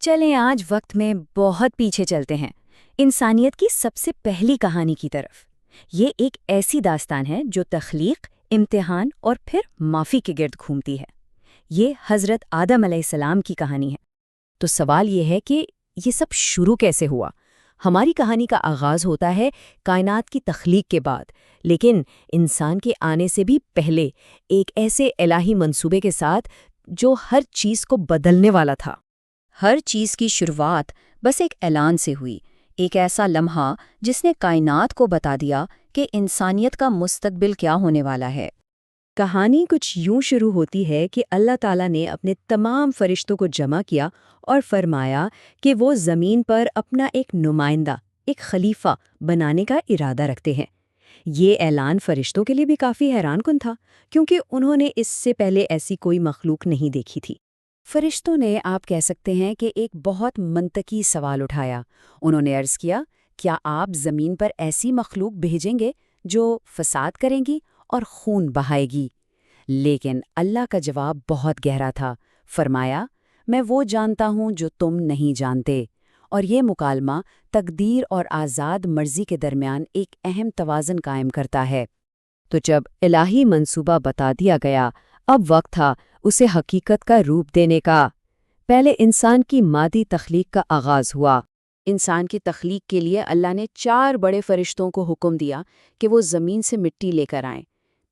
چلیں آج وقت میں بہت پیچھے چلتے ہیں، انسانیت کی سب سے پہلی کہانی کی طرف۔ یہ ایک ایسی داستان ہے جو تخلیق، امتحان اور پھر معافی کے گرد گھومتی ہے۔ یہ حضرت آدم علیہ السلام کی کہانی ہے۔ تو سوال یہ ہے کہ یہ سب شروع کیسے ہوا؟ ہماری کہانی کا آغاز ہوتا ہے کائنات کی تخلیق کے بعد، لیکن انسان کے آنے سے بھی پہلے ایک ایسے الہی منصوبے کے ساتھ جو ہر چیز کو بدلنے والا تھا۔ ہر چیز کی شروعات بس ایک اعلان سے ہوئی، ایک ایسا لمحہ جس نے کائنات کو بتا دیا کہ انسانیت کا مستقبل کیا ہونے والا ہے۔ کہانی کچھ یوں شروع ہوتی ہے کہ اللہ تعالیٰ نے اپنے تمام فرشتوں کو جمع کیا اور فرمایا کہ وہ زمین پر اپنا ایک نمائندہ، ایک خلیفہ بنانے کا ارادہ رکھتے ہیں۔ یہ اعلان فرشتوں کے لیے بھی کافی حیران کن تھا، کیونکہ انہوں نے اس سے پہلے ایسی کوئی مخلوق نہیں دیکھی تھی۔ فرشتوں نے، آپ کہہ سکتے ہیں کہ ایک بہت منطقی سوال اٹھایا۔ انہوں نے عرض کیا، کیا آپ زمین پر ایسی مخلوق بھیجیں گے جو فساد کریں گی اور خون بہائے گی؟ لیکن اللہ کا جواب بہت گہرا تھا۔ فرمایا، میں وہ جانتا ہوں جو تم نہیں جانتے۔ اور یہ مکالمہ تقدیر اور آزاد مرضی کے درمیان ایک اہم توازن قائم کرتا ہے۔ تو جب الہی منصوبہ بتا دیا گیا، اب وقت تھا اسے حقیقت کا روپ دینے کا۔ پہلے انسان کی مادی تخلیق کا آغاز ہوا۔ انسان کی تخلیق کے لیے اللہ نے 4 بڑے فرشتوں کو حکم دیا کہ وہ زمین سے مٹی لے کر آئیں۔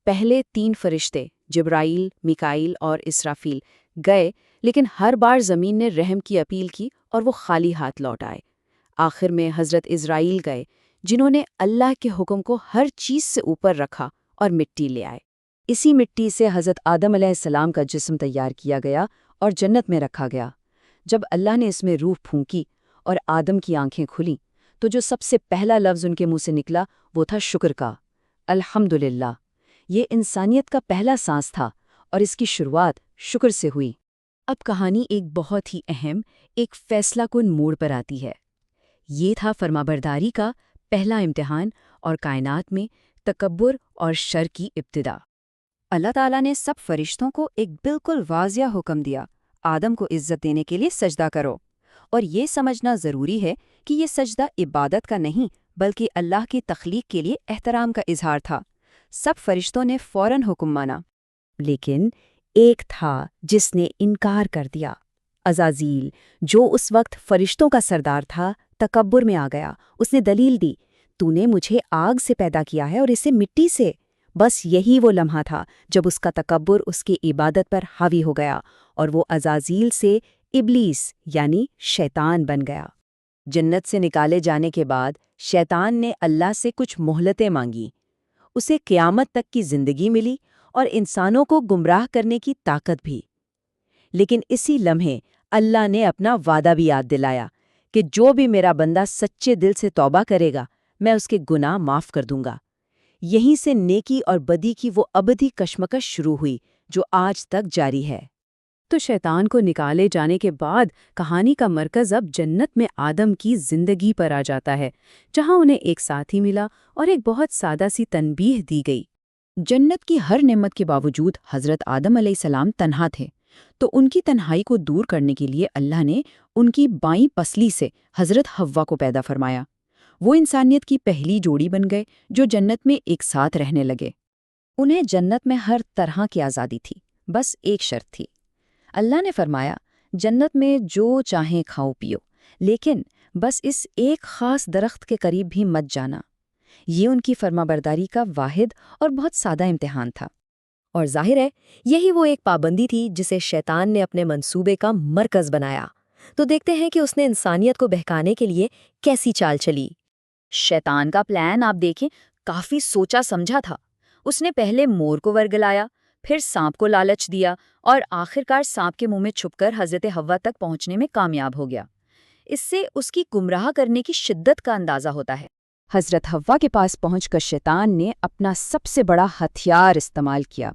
پہلے 3 فرشتے جبرائیل، میکائیل اور اسرافیل گئے، لیکن ہر بار زمین نے رحم کی اپیل کی اور وہ خالی ہاتھ لوٹ آئے۔ آخر میں حضرت اسرائیل گئے، جنہوں نے اللہ کے حکم کو ہر چیز سے اوپر رکھا اور مٹی لے آئے۔ اسی مٹی سے حضرت آدم علیہ السلام کا جسم تیار کیا گیا اور جنت میں رکھا گیا۔ جب اللہ نے اس میں روح پھونکی اور آدم کی آنکھیں کھلیں، تو جو سب سے پہلا لفظ ان کے منہ سے نکلا وہ تھا شکر کا۔ الحمدللہ۔ یہ انسانیت کا پہلا سانس تھا اور اس کی شروعات شکر سے ہوئی۔ اب کہانی ایک بہت ہی اہم، ایک فیصلہ کن موڑ پر آتی ہے۔ یہ تھا فرمانبرداری کا پہلا امتحان اور کائنات میں تکبر اور شر کی ابتدا۔ اللہ تعالیٰ نے سب فرشتوں کو ایک بالکل واضح حکم دیا، آدم کو عزت دینے کے لیے سجدہ کرو۔ اور یہ سمجھنا ضروری ہے کہ یہ سجدہ عبادت کا نہیں بلکہ اللہ کی تخلیق کے لیے احترام کا اظہار تھا۔ سب فرشتوں نے فوراً حکم مانا، لیکن ایک تھا جس نے انکار کر دیا۔ عزازیل، جو اس وقت فرشتوں کا سردار تھا، تکبر میں آ گیا۔ اس نے دلیل دی، تو نے مجھے آگ سے پیدا کیا ہے اور اسے مٹی سے۔ بس یہی وہ لمحہ تھا جب اس کا تکبر اس کی عبادت پر حاوی ہو گیا اور وہ عزازیل سے ابلیس یعنی شیطان بن گیا۔ جنت سے نکالے جانے کے بعد شیطان نے اللہ سے کچھ مہلتیں مانگی۔ اسے قیامت تک کی زندگی ملی اور انسانوں کو گمراہ کرنے کی طاقت بھی۔ لیکن اسی لمحے اللہ نے اپنا وعدہ بھی یاد دلایا کہ جو بھی میرا بندہ سچے دل سے توبہ کرے گا، میں اس کے گناہ معاف کر دوں گا۔ یہیں سے نیکی اور بدی کی وہ ابدی کشمکش شروع ہوئی جو آج تک جاری ہے۔ تو شیطان کو نکالے جانے کے بعد کہانی کا مرکز اب جنت میں آدم کی زندگی پر آ جاتا ہے، جہاں انہیں ایک ساتھی ملا اور ایک بہت سادہ سی تنبیہ دی گئی۔ جنت کی ہر نعمت کے باوجود حضرت آدم علیہ السلام تنہا تھے، تو ان کی تنہائی کو دور کرنے کے لیے اللہ نے ان کی بائیں پسلی سے حضرت حوا کو پیدا فرمایا۔ وہ انسانیت کی پہلی جوڑی بن گئے جو جنت میں ایک ساتھ رہنے لگے۔ انہیں جنت میں ہر طرح کی آزادی تھی، بس ایک شرط تھی۔ اللہ نے فرمایا، جنت میں جو چاہیں کھاؤ پیو، لیکن بس اس ایک خاص درخت کے قریب بھی مت جانا۔ یہ ان کی فرمانبرداری کا واحد اور بہت سادہ امتحان تھا۔ اور ظاہر ہے یہی وہ ایک پابندی تھی جسے شیطان نے اپنے منصوبے کا مرکز بنایا۔ تو دیکھتے ہیں کہ اس نے انسانیت کو بہکانے کے لیے کیسی چال چلی۔ شیطان کا پلان آپ دیکھیں کافی سوچا سمجھا تھا۔ اس نے پہلے مور کو ورگلایا، پھر سانپ کو لالچ دیا اور آخرکار سانپ کے منہ میں چھپ کر حضرت حوا تک پہنچنے میں کامیاب ہو گیا۔ اس سے اس کی گمراہ کرنے کی شدت کا اندازہ ہوتا ہے۔ حضرت حوا کے پاس پہنچ کر شیطان نے اپنا سب سے بڑا ہتھیار استعمال کیا۔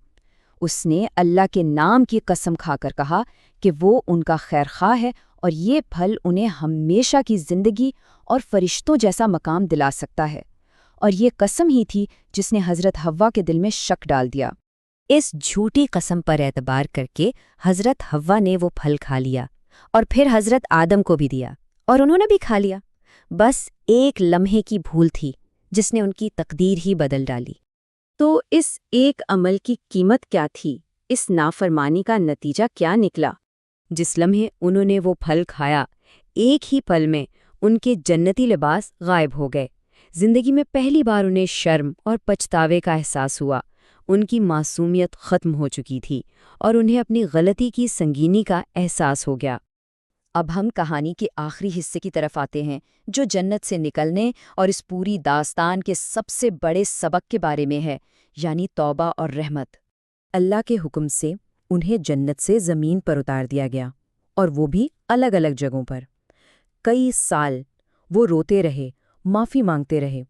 اس نے اللہ کے نام کی قسم کھا کر کہا کہ وہ ان کا خیرخواہ ہے اور یہ پھل انہیں ہمیشہ کی زندگی اور فرشتوں جیسا مقام دلا سکتا ہے۔ اور یہ قسم ہی تھی جس نے حضرت حوا کے دل میں شک ڈال دیا۔ اس جھوٹی قسم پر اعتبار کر کے حضرت حوا نے وہ پھل کھا لیا اور پھر حضرت آدم کو بھی دیا اور انہوں نے بھی کھا لیا۔ بس ایک لمحے کی بھول تھی جس نے ان کی تقدیر ہی بدل ڈالی۔ تو اس ایک عمل کی قیمت کیا تھی؟ اس نافرمانی کا نتیجہ کیا نکلا؟ جس لمحے انہوں نے وہ پھل کھایا، ایک ہی پل میں ان کے جنتی لباس غائب ہو گئے۔ زندگی میں پہلی بار انہیں شرم اور پچھتاوے کا احساس ہوا۔ ان کی معصومیت ختم ہو چکی تھی اور انہیں اپنی غلطی کی سنگینی کا احساس ہو گیا۔ اب ہم کہانی کے آخری حصے کی طرف آتے ہیں، جو جنت سے نکلنے اور اس پوری داستان کے سب سے بڑے سبق کے بارے میں ہے، یعنی توبہ اور رحمت۔ اللہ کے حکم سے انہیں جنت سے زمین پر اتار دیا گیا، اور وہ بھی الگ الگ جگہوں پر۔ کئی سال وہ روتے رہے، معافی مانگتے رہے۔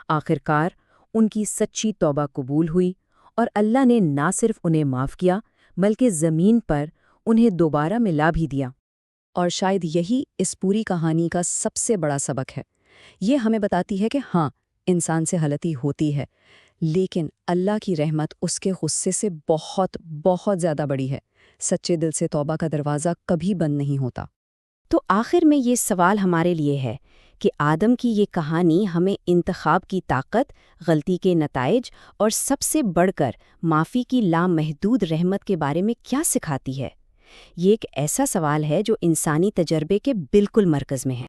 آخرکار ان کی سچی توبہ قبول ہوئی اور اللہ نے نہ صرف انہیں معاف کیا بلکہ زمین پر انہیں دوبارہ ملا بھی دیا۔ اور شاید یہی اس پوری کہانی کا سب سے بڑا سبق ہے۔ یہ ہمیں بتاتی ہے کہ ہاں، انسان سے غلطی ہوتی ہے، لیکن اللہ کی رحمت اس کے غصے سے بہت بہت زیادہ بڑی ہے۔ سچے دل سے توبہ کا دروازہ کبھی بند نہیں ہوتا۔ تو آخر میں یہ سوال ہمارے لیے ہے کہ آدم کی یہ کہانی ہمیں انتخاب کی طاقت، غلطی کے نتائج اور سب سے بڑھ کر معافی کی لامحدود رحمت کے بارے میں کیا سکھاتی ہے؟ یہ ایک ایسا سوال ہے جو انسانی تجربے کے بالکل مرکز میں ہے۔